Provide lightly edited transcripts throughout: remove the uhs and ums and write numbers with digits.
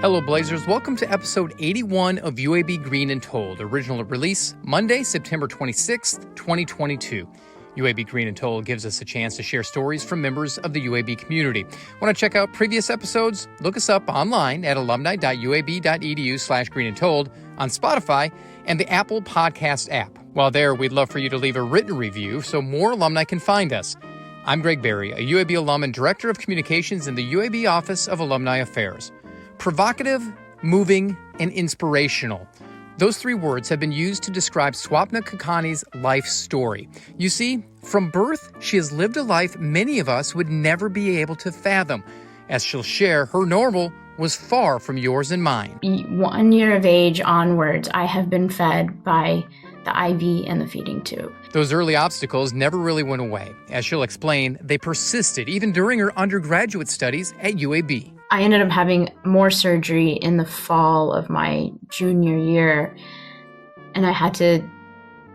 Hello, Blazers. Welcome to episode 81 of UAB Green and Told, original release Monday, September 26th, 2022. UAB Green and Told gives us a chance to share stories from members of the UAB community. Want to check out previous episodes? Look us up online at alumni.uab.edu/greenandtold, on Spotify, and the Apple Podcast app. While there, we'd love for you to leave a written review so more alumni can find us. I'm Greg Berry, a UAB alum and Director of Communications in the UAB Office of Alumni Affairs. Provocative, moving, and inspirational. Those three words have been used to describe Swapna Kakani's life story. You see, from birth, she has lived a life many of us would never be able to fathom. As she'll share, her normal was far from yours and mine. 1 year of age onwards, I have been fed by the IV and the feeding tube. Those early obstacles never really went away. As she'll explain, they persisted even during her undergraduate studies at UAB. I ended up having more surgery in the fall of my junior year, and I had to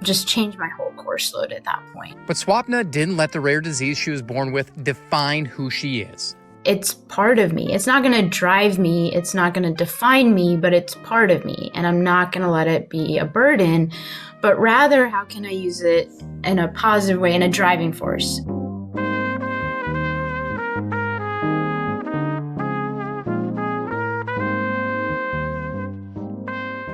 just change my whole course load at that point. But Swapna didn't let the rare disease she was born with define who she is. It's part of me. It's not going to drive me. It's not going to define me, but it's part of me. And I'm not going to let it be a burden, but rather, how can I use it in a positive way, in a driving force?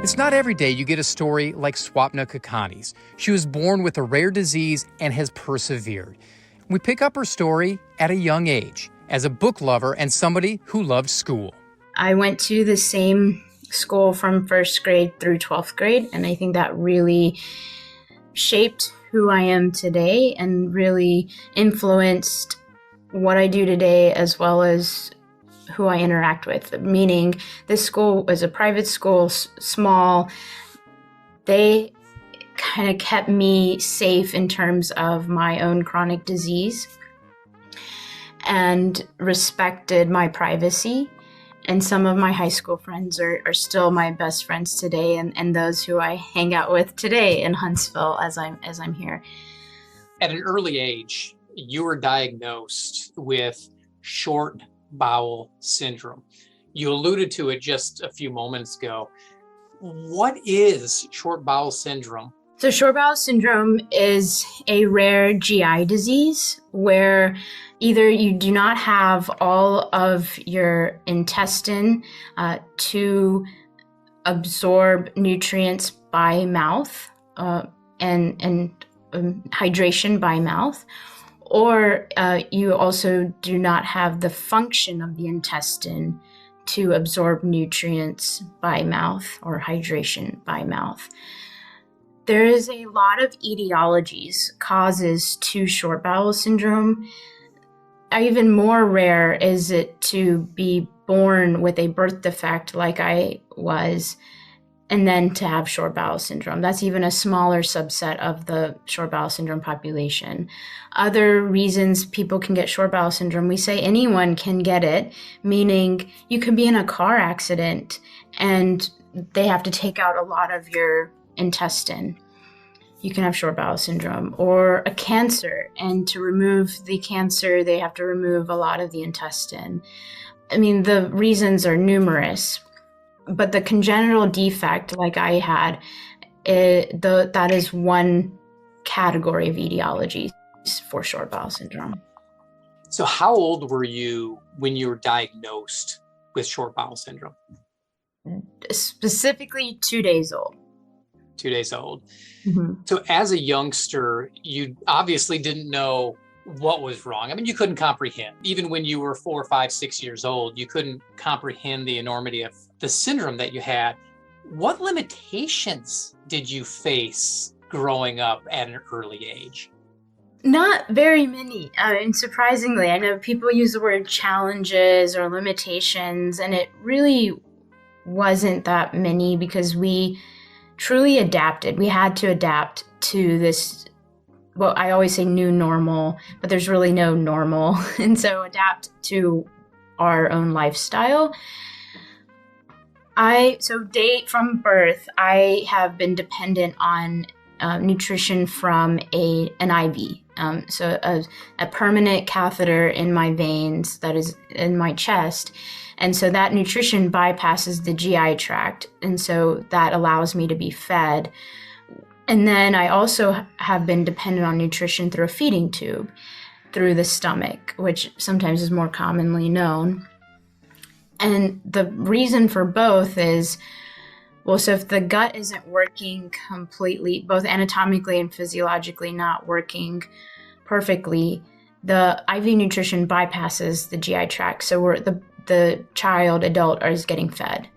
It's not every day you get a story like Swapna Kakani's. She was born with a rare disease and has persevered. We pick up her story at a young age, as a book lover and somebody who loved school. I went to the same school from first grade through 12th grade, and I think that really shaped who I am today and really influenced what I do today as well as who I interact with. Meaning, this school was a private school, small. They kind of kept me safe in terms of my own chronic disease and respected my privacy. And some of my high school friends are still my best friends today, and those who I hang out with today in Huntsville as I'm here. At an early age, you were diagnosed with short bowel syndrome. You alluded to it just a few moments ago. What is short bowel syndrome? So short bowel syndrome is a rare GI disease where either you do not have all of your intestine to absorb nutrients by mouth and hydration by mouth, or you also do not have the function of the intestine to absorb nutrients by mouth or hydration by mouth. There is a lot of etiologies, causes to short bowel syndrome. Even more rare is it to be born with a birth defect like I was, and then to have short bowel syndrome. That's even a smaller subset of the short bowel syndrome population. Other reasons people can get short bowel syndrome, we say anyone can get it, meaning you could be in a car accident and they have to take out a lot of your intestine. You can have short bowel syndrome, or a cancer, and to remove the cancer, they have to remove a lot of the intestine. I mean, the reasons are numerous, but the congenital defect, like I had, that is one category of etiology for short bowel syndrome. So how old were you when you were diagnosed with short bowel syndrome? Specifically 2 days old. 2 days old. Mm-hmm. So as a youngster, you obviously didn't know what was wrong. I mean, you couldn't comprehend. Even when you were 4, 5, 6 years old, you couldn't comprehend the enormity of the syndrome that you had. What limitations did you face growing up at an early age? Not very many. And surprisingly, I know people use the word challenges or limitations, and it really wasn't that many because we truly adapted. We had to adapt to this, well, I always say new normal, but there's really no normal. And so adapt to our own lifestyle. From birth, I have been dependent on nutrition from an IV. So a permanent catheter in my veins that is in my chest. And so that nutrition bypasses the GI tract. And so that allows me to be fed. And then I also have been dependent on nutrition through a feeding tube, through the stomach, which sometimes is more commonly known. And the reason for both is, well, so if the gut isn't working completely, both anatomically and physiologically not working perfectly, the IV nutrition bypasses the GI tract. So the child, adult is getting fed.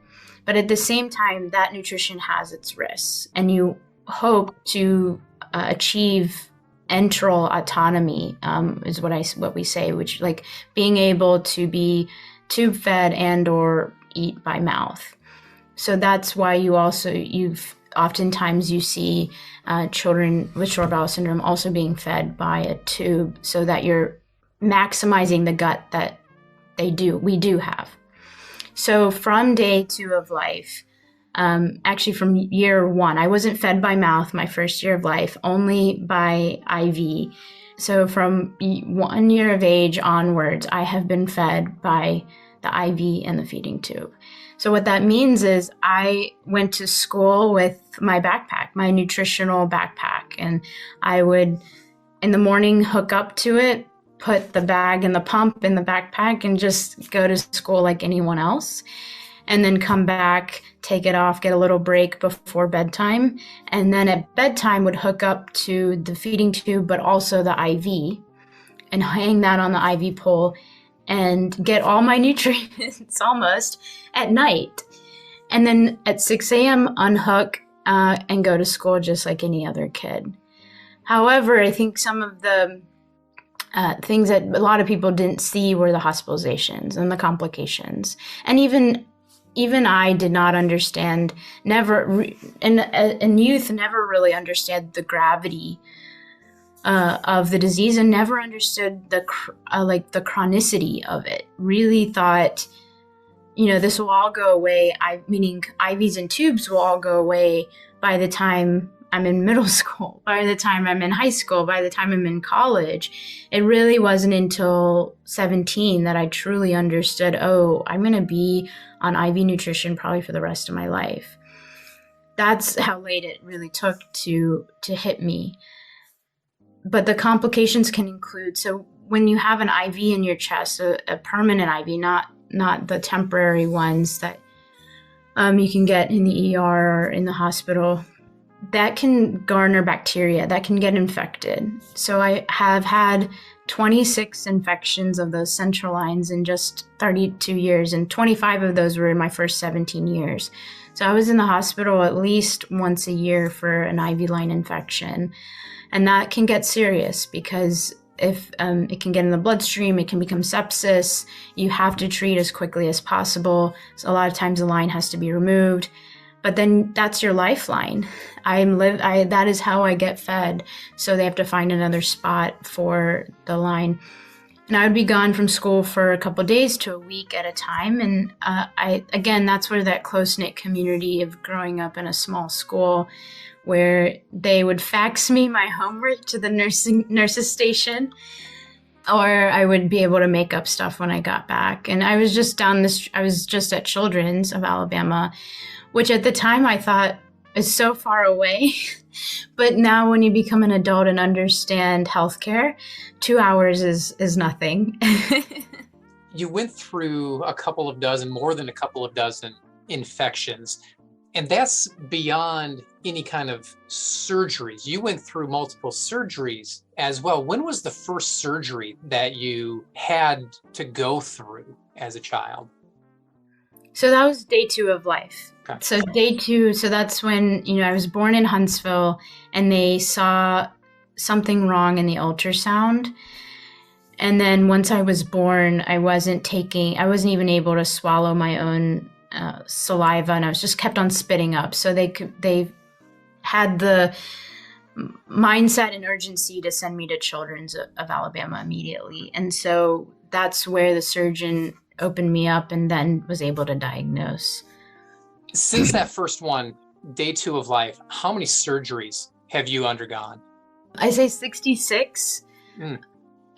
But at the same time, that nutrition has its risks. And you hope to achieve enteral autonomy, is what we say, which like being able to be tube fed and or eat by mouth. So that's why oftentimes you see children with short bowel syndrome also being fed by a tube, so that you're maximizing the gut that we do have. So from day 2 of life, actually from year 1, I wasn't fed by mouth my first year of life, only by IV. So from 1 year of age onwards, I have been fed by the IV and the feeding tube. So what that means is I went to school with my backpack, my nutritional backpack, and I would in the morning hook up to it, put the bag and the pump in the backpack and just go to school like anyone else. And then come back, take it off, get a little break before bedtime. And then at bedtime would hook up to the feeding tube, but also the IV, and hang that on the IV pole and get all my nutrients almost at night. And then at 6 a.m. unhook and go to school just like any other kid. However, I think some of the things that a lot of people didn't see were the hospitalizations and the complications. And even I did not understand, in youth, never really understood the gravity of the disease, and never understood the chronicity of it. Really thought, this will all go away. Meaning IVs and tubes will all go away by the time I'm in middle school, by the time I'm in high school, by the time I'm in college. It really wasn't until 17 that I truly understood, I'm going to be on IV nutrition probably for the rest of my life. That's how late it really took to hit me. But the complications can include, so when you have an IV in your chest, a permanent IV, not the temporary ones that you can get in the ER or in the hospital, that can garner bacteria, that can get infected. So I have had 26 infections of those central lines in just 32 years, and 25 of those were in my first 17 years. So I was in the hospital at least once a year for an IV line infection. And that can get serious because if it can get in the bloodstream, it can become sepsis. You have to treat as quickly as possible. So a lot of times the line has to be removed. But then that's your lifeline. That is how I get fed. So they have to find another spot for the line. And I would be gone from school for a couple of days to a week at a time. And that's where that close-knit community of growing up in a small school, where they would fax me my homework to the nurses station, or I would be able to make up stuff when I got back. And I was just at Children's of Alabama, which at the time I thought is so far away. But now when you become an adult and understand healthcare, 2 hours is nothing. You went through more than a couple of dozen infections, and that's beyond any kind of surgeries. You went through multiple surgeries as well. When was the first surgery that you had to go through as a child? So that was day 2 of life. Okay. So day 2, so that's when, I was born in Huntsville, and they saw something wrong in the ultrasound. And then once I was born, I wasn't even able to swallow my own saliva, and I was just kept on spitting up. So they had the mindset and urgency to send me to Children's of Alabama immediately. And so that's where the surgeon opened me up and then was able to diagnose. Since that first one, day 2 of life, how many surgeries have you undergone? I say 66. Mm.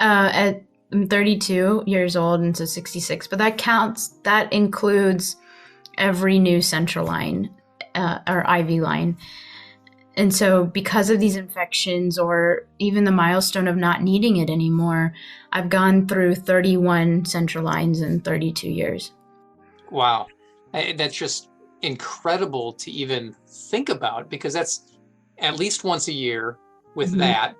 I'm 32 years old, and so 66. But that includes every new central line or IV line. And so because of these infections, or even the milestone of not needing it anymore, I've gone through 31 central lines in 32 years. Wow. That's just incredible to even think about, because that's at least once a year with that,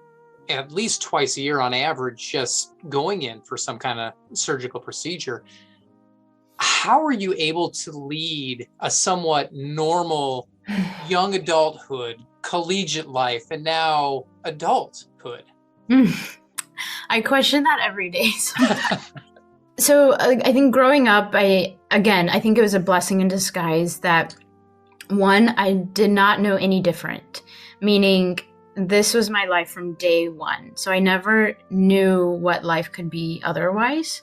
at least twice a year on average, just going in for some kind of surgical procedure. How are you able to lead a somewhat normal young adulthood, collegiate life, and now adulthood? I question that every day. So I think growing up, I think it was a blessing in disguise that, one, I did not know any different, meaning this was my life from day one. So I never knew what life could be otherwise.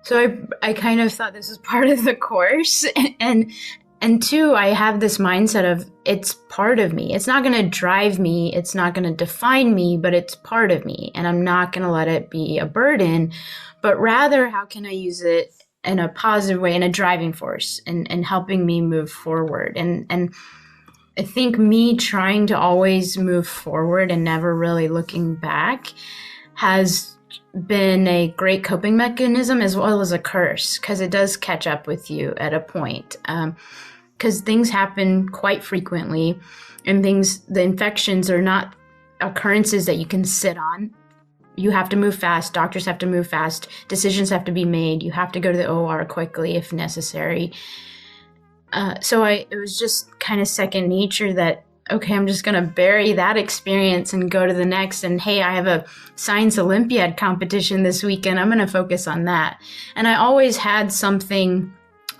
So I kind of thought this was part of the course. And two, I have this mindset of it's part of me. It's not going to drive me. It's not going to define me, but it's part of me. And I'm not going to let it be a burden, but rather, how can I use it in a positive way, in a driving force, and helping me move forward. And I think me trying to always move forward and never really looking back has been a great coping mechanism, as well as a curse, because it does catch up with you at a point. Because things happen quite frequently, and the infections are not occurrences that you can sit on. You have to move fast. Doctors have to move fast. Decisions have to be made. You have to go to the OR quickly if necessary. So it was just kind of second nature that, okay, I'm just going to bury that experience and go to the next. And hey, I have a science Olympiad competition this weekend. I'm going to focus on that. And I always had something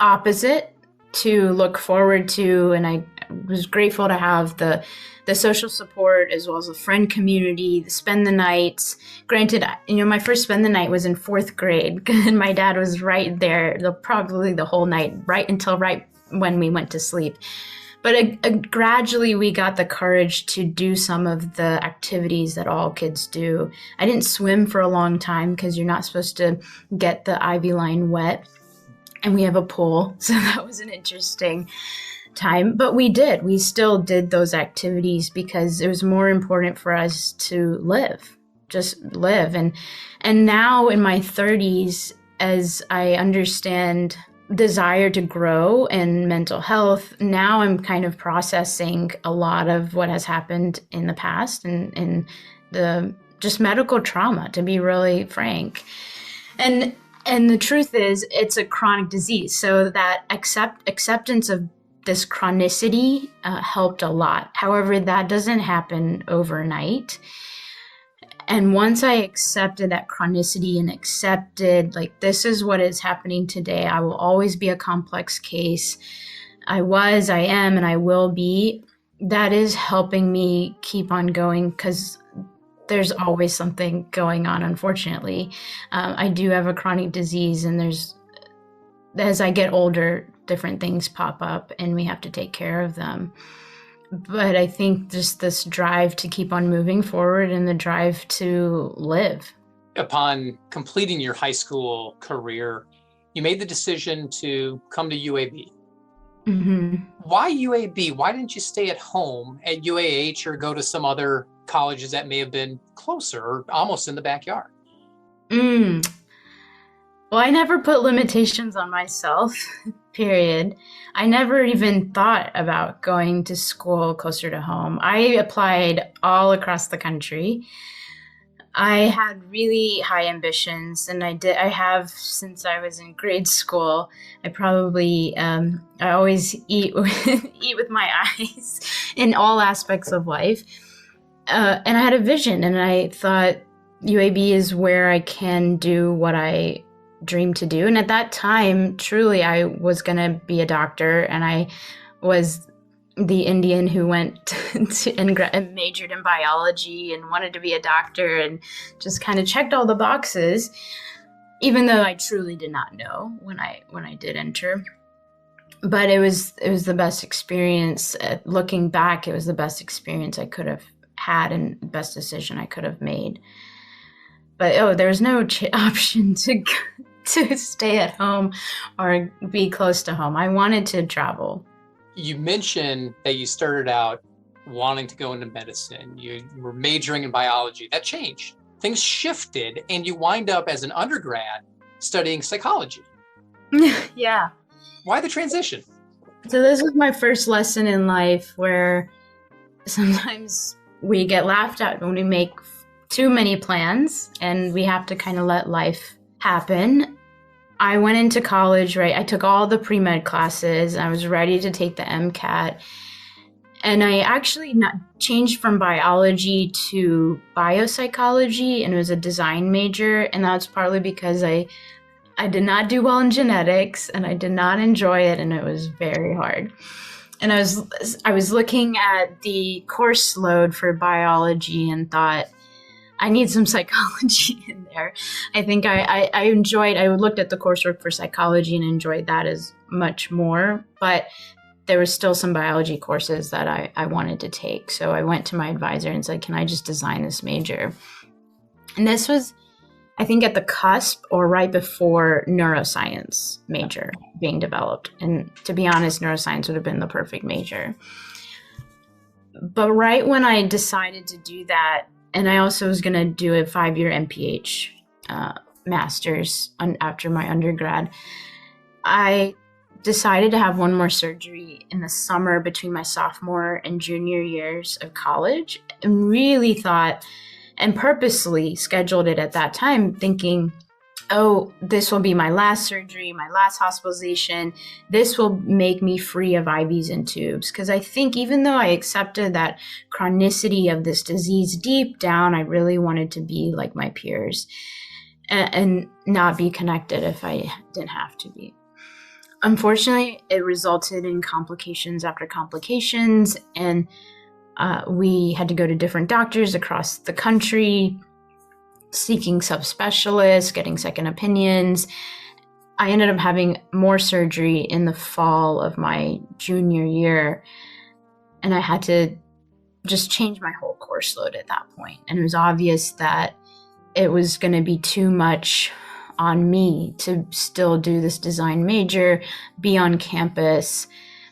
opposite to look forward to. And I was grateful to have the social support, as well as a friend community, the spend the nights. Granted, my first spend the night was in 4th grade, and my dad was right there, probably the whole night, right when we went to sleep. But gradually we got the courage to do some of the activities that all kids do. I didn't swim for a long time because you're not supposed to get the IV line wet. And we have a pool, so that was an interesting time. But we still did those activities because it was more important for us to just live. And now in my 30s, as I understand desire to grow and mental health, now I'm kind of processing a lot of what has happened in the past and the just medical trauma, to be really frank. And the truth is, it's a chronic disease. So that acceptance of this chronicity helped a lot. However, that doesn't happen overnight. And once I accepted that chronicity and accepted, like, this is what is happening today, I will always be a complex case. I am, and I will be. That is helping me keep on going, because there's always something going on, unfortunately. I do have a chronic disease, and as I get older, different things pop up and we have to take care of them. But I think just this drive to keep on moving forward and the drive to live. Upon completing your high school career, you made the decision to come to UAB. Mm-hmm. Why UAB? Why didn't you stay at home at UAH or go to some other colleges that may have been closer or almost in the backyard? Well, I never put limitations on myself, period. I never even thought about going to school closer to home. I applied all across the country. I had really high ambitions, and I have since I was in grade school. I always eat with my eyes in all aspects of life. And I had a vision, and I thought UAB is where I can do what I dream to do. And at that time, truly, I was going to be a doctor, and I was the Indian who went and majored in biology and wanted to be a doctor and just kind of checked all the boxes, even though I truly did not know when I did enter. But it was the best experience. Looking back, it was the best experience I could have had and the best decision I could have made. But there's no option to stay at home or be close to home. I wanted to travel. You mentioned that you started out wanting to go into medicine. You were majoring in biology. That changed. Things shifted, and you wind up as an undergrad studying psychology. Yeah. Why the transition? So this was my first lesson in life where sometimes we get laughed at when we make too many plans, and we have to kind of let life happen. I went into college, right? I took all the pre-med classes. I was ready to take the MCAT. And I actually changed from biology to biopsychology, and it was a design major. And that's partly because I did not do well in genetics, and I did not enjoy it, and it was very hard. And I was looking at the course load for biology and thought, I need some psychology in there. I think I looked at the coursework for psychology and enjoyed that as much more, but there was still some biology courses that I wanted to take. So I went to my advisor and said, can I just design this major? And this was, I think, at the cusp or right before neuroscience major being developed. And to be honest, neuroscience would have been the perfect major. But right when I decided to do that, and I also was going to do a 5-year MPH master's after my undergrad, I decided to have one more surgery in the summer between my sophomore and junior years of college, and really thought and purposely scheduled it at that time thinking, oh, this will be my last surgery, my last hospitalization. This will make me free of IVs and tubes. Because I think even though I accepted that chronicity of this disease deep down, I really wanted to be like my peers and not be connected if I didn't have to be. Unfortunately, it resulted in complications after complications, and we had to go to different doctors across the country, seeking subspecialists, getting second opinions. I ended up having more surgery in the fall of my junior year, and I had to just change my whole course load at that point. And it was obvious that it was going to be too much on me to still do this design major, be on campus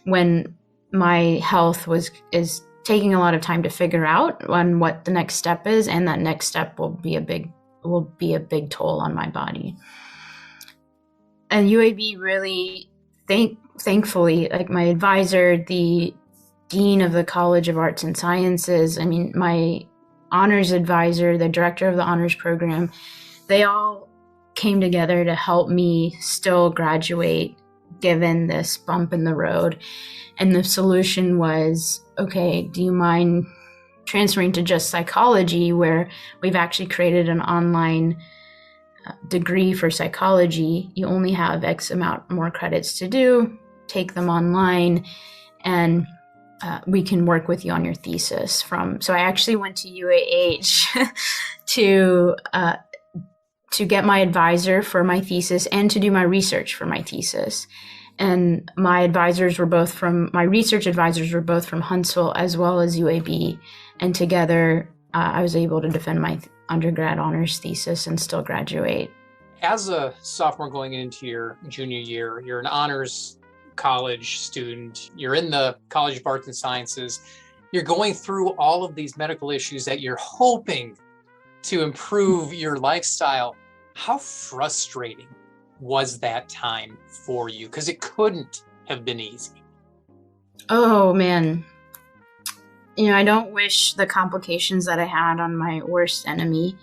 when my health is taking a lot of time to figure out on what the next step is, and that next step will be a big toll on my body. And UAB really, thankfully, like my advisor, the dean of the College of Arts and Sciences, I mean, my honors advisor, the director of the honors program, they all came together to help me still graduate given this bump in the road. And the solution was, okay, do you mind transferring to just psychology, where we've actually created an online degree for psychology. You only have X amount more credits to do, take them online, and we can work with you on your thesis. So I actually went to UAH to get my advisor for my thesis and to do my research for my thesis. And my research advisors were both from Huntsville as well as UAB. And together, I was able to defend my undergrad honors thesis and still graduate. As a sophomore going into your junior year, you're an honors college student. You're in the College of Arts and Sciences. You're going through all of these medical issues that you're hoping to improve your lifestyle. How frustrating was that time for you? Because it couldn't have been easy. Oh, man. I don't wish the complications that I had on my worst enemy.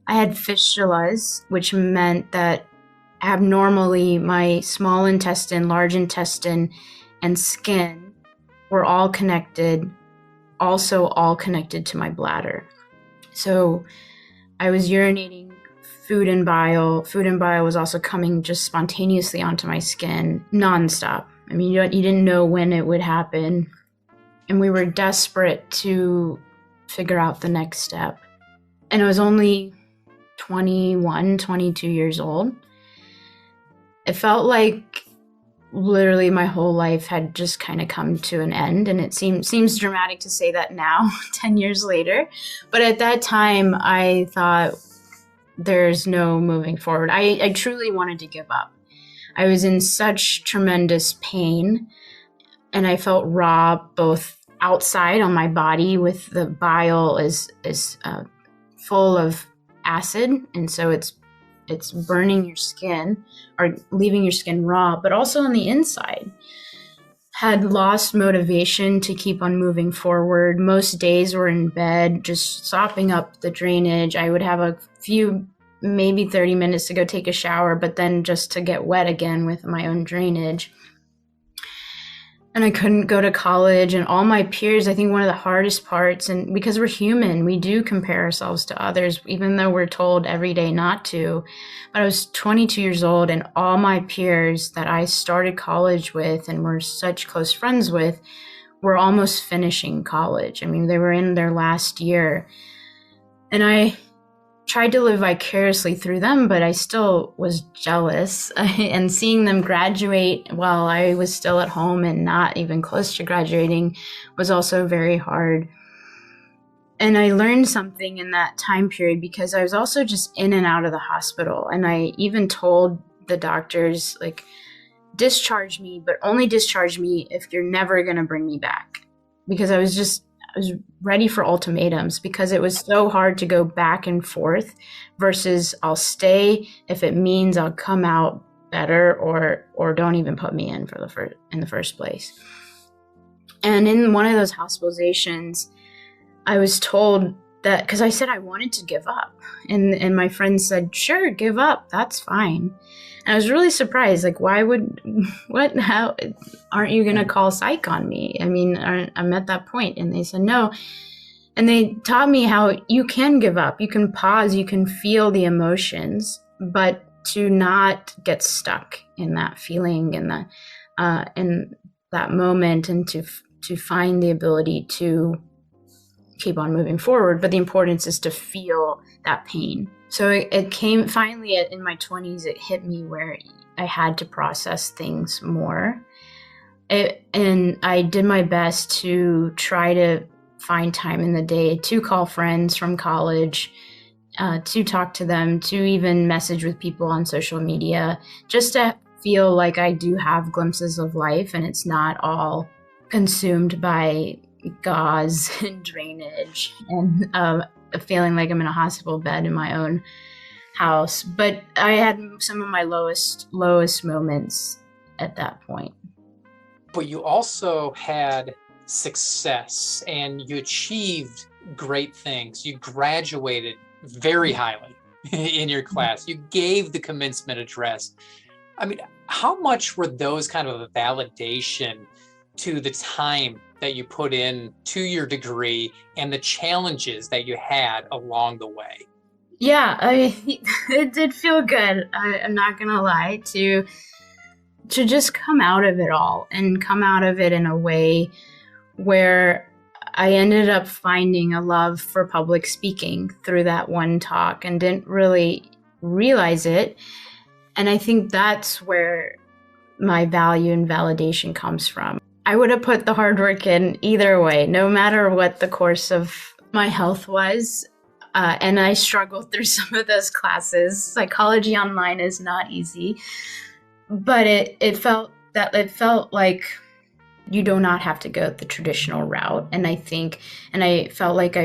I had fistulas, which meant that abnormally my small intestine, large intestine, and skin were all connected, also all connected to my bladder. So I was urinating food and bile. Food and bile was also coming just spontaneously onto my skin nonstop. I mean, you didn't know when it would happen. And we were desperate to figure out the next step. And I was only 21, 22 years old. It felt like literally my whole life had just kind of come to an end. And it seems dramatic to say that now, 10 years later. But at that time, I thought there's no moving forward. I truly wanted to give up. I was in such tremendous pain, and I felt raw both outside on my body, with the bile is full of acid, and so it's burning your skin or leaving your skin raw, but also on the inside. Had lost motivation to keep on moving forward. Most days were in bed, just sopping up the drainage. I would have a few, maybe 30 minutes to go take a shower, but then just to get wet again with my own drainage. And I couldn't go to college, and all my peers, I think one of the hardest parts, and because we're human, we do compare ourselves to others, even though we're told every day not to. But I was 22 years old, and all my peers that I started college with and were such close friends with were almost finishing college. I mean, they were in their last year. And I tried to live vicariously through them, but I still was jealous. And seeing them graduate while I was still at home and not even close to graduating was also very hard. And I learned something in that time period, because I was also just in and out of the hospital. And I even told the doctors, like, discharge me, but only discharge me if you're never going to bring me back. Because I was ready for ultimatums, because it was so hard to go back and forth versus I'll stay if it means I'll come out better, or don't even put me in in the first place. And in one of those hospitalizations, I was told that, because I said I wanted to give up, and my friend said, sure, give up, that's fine. And I was really surprised, like, how aren't you going to call psych on me? I mean, I'm at that point. And they said no. And they taught me how you can give up. You can pause, you can feel the emotions, but to not get stuck in that feeling and in that moment, and to find the ability to keep on moving forward. But the importance is to feel that pain. So it came finally in my 20s, it hit me where I had to process things more. And I did my best to try to find time in the day to call friends from college, to talk to them, to even message with people on social media, just to feel like I do have glimpses of life and it's not all consumed by gauze and drainage and feeling like I'm in a hospital bed in my own house. But I had some of my lowest moments at that point. But you also had success, and you achieved great things. You graduated very highly in your class. You gave the commencement address. I mean, how much were those kind of a validation to the time that you put in to your degree and the challenges that you had along the way? Yeah, it did feel good. I'm not gonna lie, to just come out of it all, and come out of it in a way where I ended up finding a love for public speaking through that one talk, and didn't really realize it. And I think that's where my value and validation comes from. I would have put the hard work in either way, no matter what the course of my health was. And I struggled through some of those classes. Psychology online is not easy, but it felt like you do not have to go the traditional route. And I felt like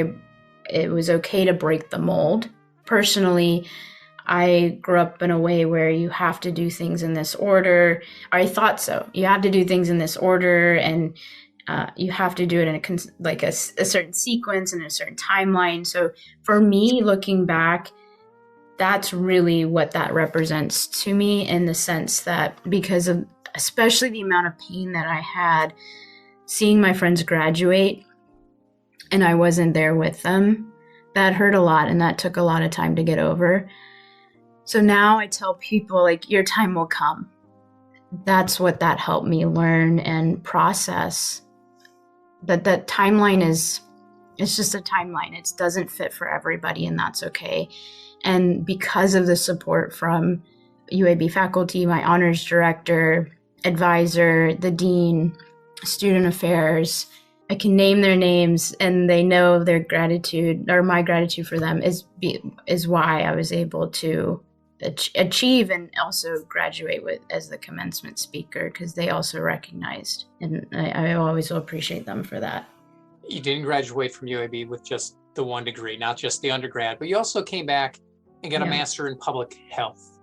it was okay to break the mold. Personally, I grew up in a way where you have to do things in this order. I thought so. You have to do things in this order, and you have to do it in a certain sequence and a certain timeline. So for me, looking back, that's really what that represents to me, in the sense that because of especially the amount of pain that I had seeing my friends graduate and I wasn't there with them, that hurt a lot, and that took a lot of time to get over. So now I tell people, like, your time will come. That's what that helped me learn and process. That timeline it's just a timeline. It doesn't fit for everybody, and that's okay. And because of the support from UAB faculty, my honors director, advisor, the dean, student affairs. I can name their names, and they know their gratitude, or my gratitude for them is why I was able to achieve and also graduate as the commencement speaker, because they also recognized, and I always will appreciate them for that. You didn't graduate from UAB with just the one degree, not just the undergrad, but you also came back and got a master in public health.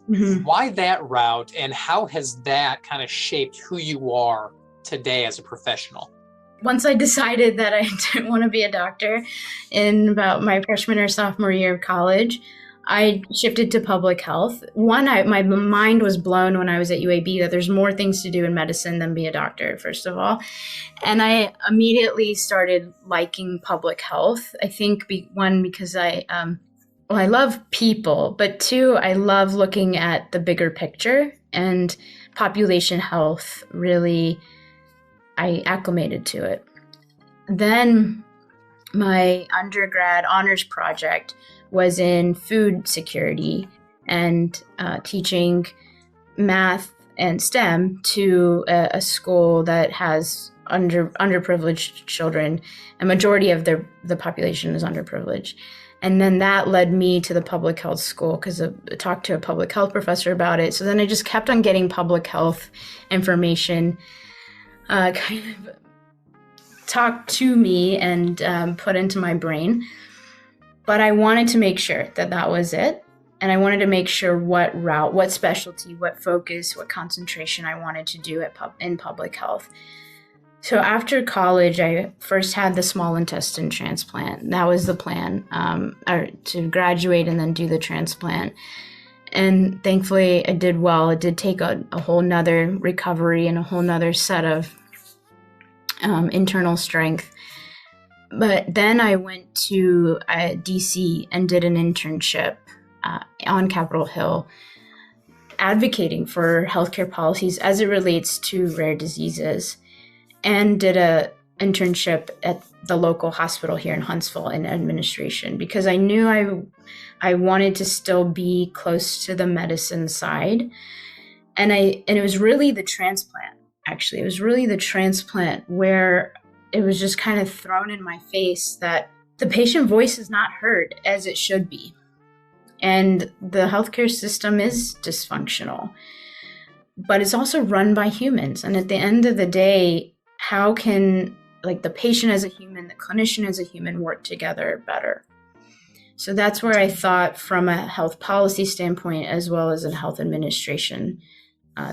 Mm-hmm. Why that route, and how has that kind of shaped who you are today as a professional? Once I decided that I didn't want to be a doctor in about my freshman or sophomore year of college, I shifted to public health. My mind was blown when I was at UAB that there's more things to do in medicine than be a doctor, first of all. And I immediately started liking public health. I think because I love people, but two, I love looking at the bigger picture, and population health really, I acclimated to it. Then my undergrad honors project was in food security and teaching math and STEM to a school that has underprivileged children. A majority of the population is underprivileged. And then that led me to the public health school because I talked to a public health professor about it. So then I just kept on getting public health information kind of talked to me and put into my brain. But I wanted to make sure that was it. And I wanted to make sure what route, what specialty, what focus, what concentration I wanted to do in public health. So after college, I first had the small intestine transplant. That was the plan, to graduate and then do the transplant. And thankfully, I did well. It did take a whole nother recovery and a whole nother set of internal strength. But then I went to DC and did an internship on Capitol Hill, advocating for healthcare policies as it relates to rare diseases, and did an internship at the local hospital here in Huntsville in administration, because I knew I wanted to still be close to the medicine side. And it was really the transplant, actually. It was really the transplant where it was just kind of thrown in my face that the patient voice is not heard as it should be. And the healthcare system is dysfunctional, but it's also run by humans. And at the end of the day, how can the patient as a human, the clinician as a human work together better? So that's where I thought, from a health policy standpoint, as well as a health administration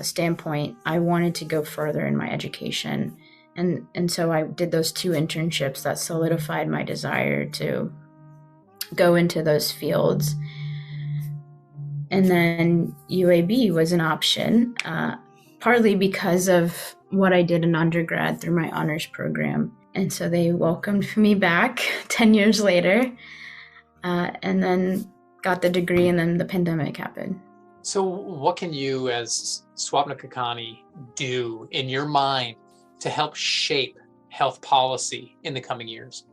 standpoint, I wanted to go further in my education. And so I did those 2 internships that solidified my desire to go into those fields. And then UAB was an option, partly because of what I did in undergrad through my honors program. And so they welcomed me back 10 years later, and then got the degree, and then the pandemic happened. So what can you, as Swapna Kakani, do in your mind to help shape health policy in the coming years?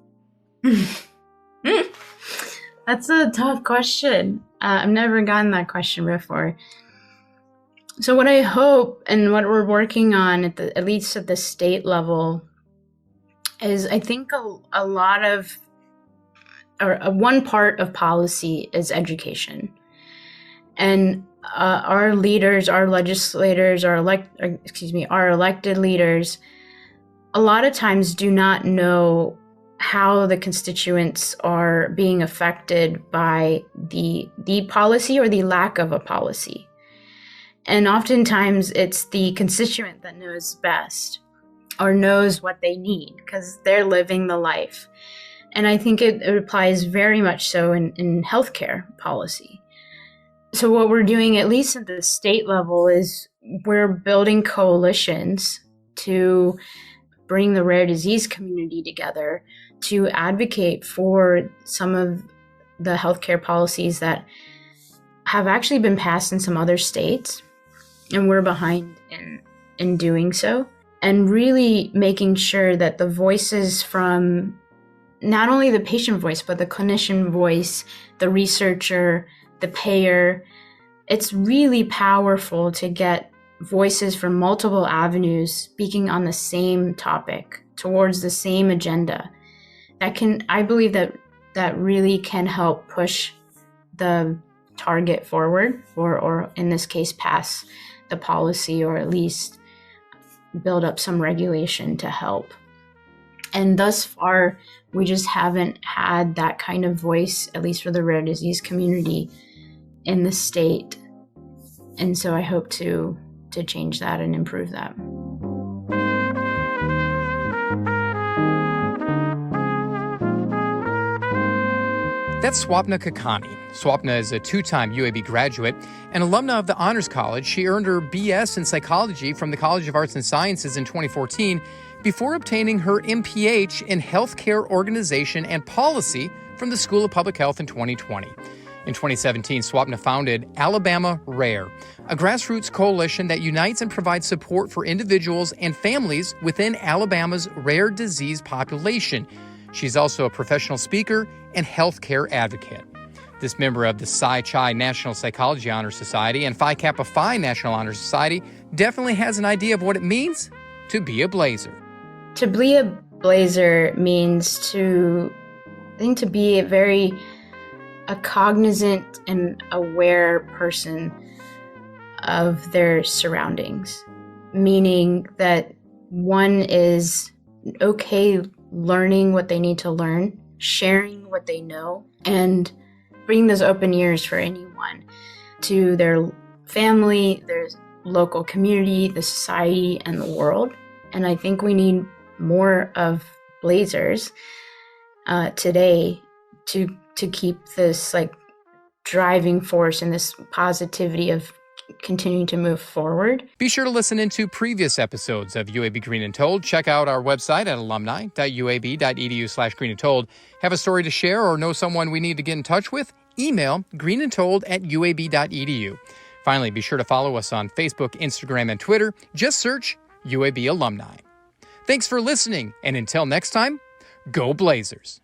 That's a tough question. I've never gotten that question before. So what I hope, and what we're working on at least at the state level, is I think a lot of, or one part of policy is education. And our leaders, our legislators, our elected leaders, a lot of times do not know how the constituents are being affected by the policy or the lack of a policy. And oftentimes it's the constituent that knows best or knows what they need because they're living the life. And I think it applies very much so in healthcare policy. So what we're doing, at least at the state level, is we're building coalitions to bring the rare disease community together to advocate for some of the healthcare policies that have actually been passed in some other states, and we're behind in doing so, and really making sure that the voices from not only the patient voice, but the clinician voice, the researcher, the payer, it's really powerful to get voices from multiple avenues speaking on the same topic towards the same agenda. I believe that really can help push the target forward, or in this case, pass the policy, or at least build up some regulation to help. And thus far, we just haven't had that kind of voice, at least for the rare disease community in the state. And so I hope to change that and improve that. That's Swapna Kakani. Swapna is a two-time UAB graduate and alumna of the Honors College. She earned her BS in psychology from the College of Arts and Sciences in 2014 before obtaining her MPH in healthcare organization and policy from the School of Public Health in 2020. In 2017, Swapna founded Alabama Rare, a grassroots coalition that unites and provides support for individuals and families within Alabama's rare disease population. She's also a professional speaker and healthcare advocate. This member of the Psi Chi National Psychology Honor Society and Phi Kappa Phi National Honor Society definitely has an idea of what it means to be a Blazer. To be a Blazer means to be a cognizant and aware person of their surroundings, meaning that one is okay learning what they need to learn, sharing what they know, and bringing those open ears for anyone to their family, their local community, the society, and the world. And I think we need more of Blazers today to keep this driving force and this positivity of continuing to move forward. Be sure to listen into previous episodes of UAB Green and Told. Check out our website at alumni.uab.edu/greenandtold. Have a story to share or know someone we need to get in touch with? Email greenandtold@uab.edu. Finally, be sure to follow us on Facebook, Instagram, and Twitter. Just search UAB Alumni. Thanks for listening, and until next time, go Blazers.